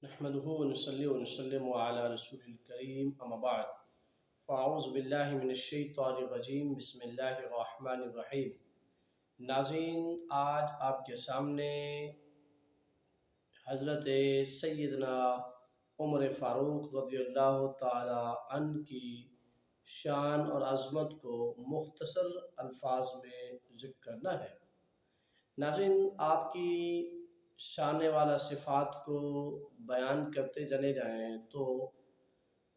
نحمده ونصلي ونسلم على رسول الكريم اما بعد فاعوذ باللہ من الشیطان الرجیم بسم اللہ الرحمن الرحیم۔ ناظرین، آج آپ کے سامنے حضرت سیدنا عمر فاروق رضی اللہ تعالی عنہ کی شان اور عظمت کو مختصر الفاظ میں ذکر کرنا ہے۔ ناظرین، آپ کی شان والا صفات کو بیان کرتے چلے جائیں تو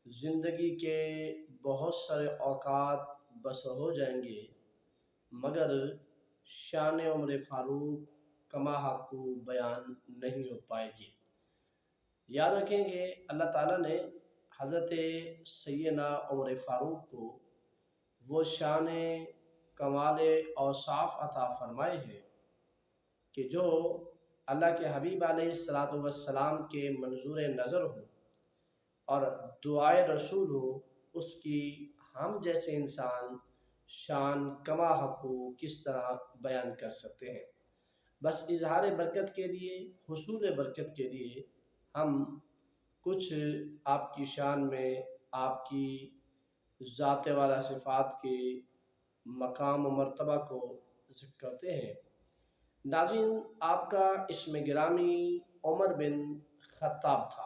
زندگی کے بہت سارے اوقات بسر ہو جائیں گے، مگر شان عمر فاروق کما حق بیان نہیں ہو پائے گی۔ یاد رکھیں کہ اللہ تعالیٰ نے حضرت سیدنا عمر فاروق کو وہ شان کمال اوصاف عطا فرمائے ہیں کہ جو اللہ کے حبیب علیہ الصلاۃ والسلام کے منظور نظر ہو اور دعائے رسول ہو، اس کی ہم جیسے انسان شان کما حق کس طرح بیان کر سکتے ہیں۔ بس اظہار برکت کے لیے، حصول برکت کے لیے ہم کچھ آپ کی شان میں آپ کی ذات والا صفات کے مقام و مرتبہ کو ذکر کرتے ہیں۔ ناظرین، آپ کا اسم گرامی عمر بن خطاب تھا۔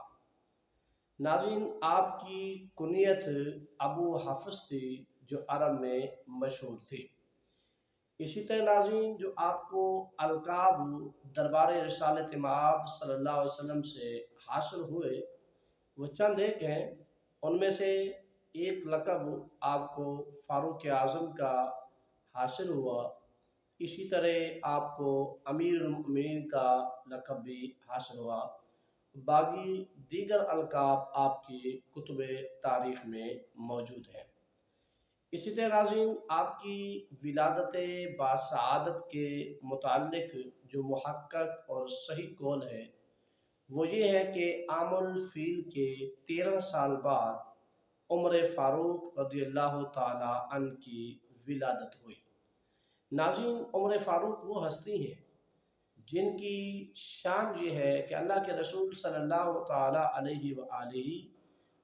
ناظرین، آپ کی کنیت ابو حفص تھی جو عرب میں مشہور تھی۔ اسی طرح ناظرین، جو آپ کو القاب دربار رسالت مآب صلی اللہ علیہ وسلم سے حاصل ہوئے وہ چند ایک ہیں۔ ان میں سے ایک لقب آپ کو فاروق اعظم کا حاصل ہوا، اسی طرح آپ کو امیر المؤمنین کا لقب بھی حاصل ہوا۔ باقی دیگر القاب آپ کی کتب تاریخ میں موجود ہیں۔ اسی طرح ناظرین، آپ کی ولادت باسعادت کے متعلق جو محقق اور صحیح قول ہے وہ یہ ہے کہ عام الفیل کے 13 سال بعد عمر فاروق رضی اللہ تعالی عنہ کی ولادت ہوئی۔ ناظرین، عمر فاروق وہ ہستی ہیں جن کی شان یہ ہے کہ اللہ کے رسول صلی اللہ تعالی علیہ وآلہ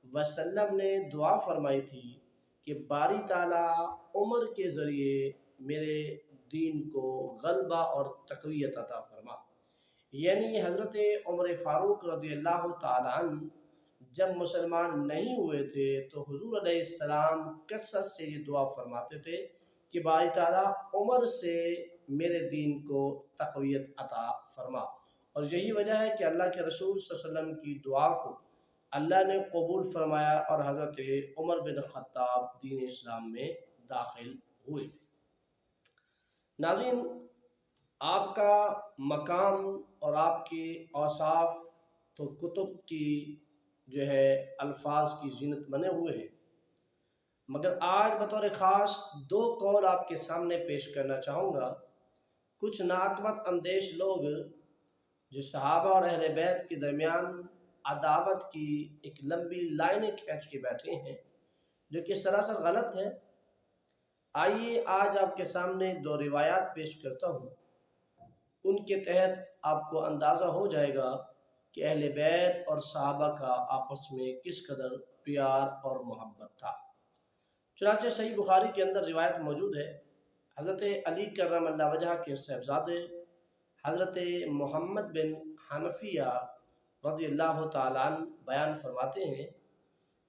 وسلم نے دعا فرمائی تھی کہ باری تعالیٰ عمر کے ذریعے میرے دین کو غلبہ اور تقویت عطا فرما۔ یعنی حضرت عمر فاروق رضی اللہ تعالی عنہ جب مسلمان نہیں ہوئے تھے تو حضور علیہ السلام کثرت سے یہ دعا فرماتے تھے کہ باری تعالیٰ عمر سے میرے دین کو تقویت عطا فرما، اور یہی وجہ ہے کہ اللہ کے رسول صلی اللہ علیہ وسلم کی دعا کو اللہ نے قبول فرمایا اور حضرت عمر بن خطاب دین اسلام میں داخل ہوئے۔ ناظرین، آپ کا مقام اور آپ کے اوصاف تو کتب کی جو ہے الفاظ کی زینت بنے ہوئے ہیں، مگر آج بطور خاص دو قول آپ کے سامنے پیش کرنا چاہوں گا۔ کچھ ناقمت اندیش لوگ جو صحابہ اور اہل بیت کے درمیان عداوت کی ایک لمبی لائنیں کھینچ کے بیٹھے ہیں، جو کہ سراسر غلط ہے۔ آئیے آج آپ کے سامنے دو روایات پیش کرتا ہوں، ان کے تحت آپ کو اندازہ ہو جائے گا کہ اہل بیت اور صحابہ کا آپس میں کس قدر پیار اور محبت تھا۔ چنانچہ صحیح بخاری کے اندر روایت موجود ہے، حضرت علی کرم اللہ وجہ کے صاحبزادے حضرت محمد بن حنفیہ رضی اللہ تعالیٰ عنہ بیان فرماتے ہیں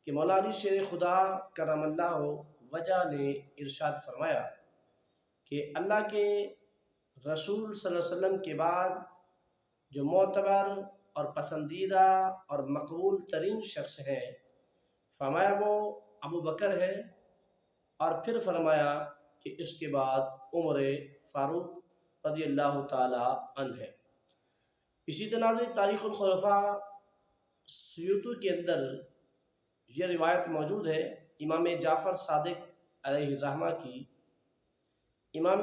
کہ مولا علی شیر خدا کرم اللہ وجہ نے ارشاد فرمایا کہ اللہ کے رسول صلی اللہ علیہ وسلم کے بعد جو معتبر اور پسندیدہ اور مقبول ترین شخص ہے، فرمایا وہ ابو بکر ہے، اور پھر فرمایا کہ اس کے بعد عمر فاروق رضی اللہ تعالی عنہ ہے۔ اسی طرح سے تاریخ الخلفاء سیوطی کے اندر یہ روایت موجود ہے امام جعفر صادق علیہ الرحمہ کی۔ امام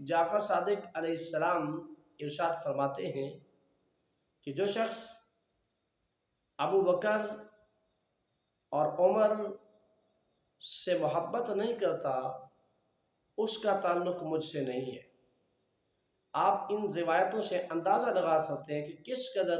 جعفر صادق علیہ السلام ارشاد فرماتے ہیں کہ جو شخص ابو بکر اور عمر سے محبت نہیں کرتا اس کا تعلق مجھ سے نہیں ہے۔ آپ ان روایتوں سے اندازہ لگا سکتے ہیں کہ کس قدر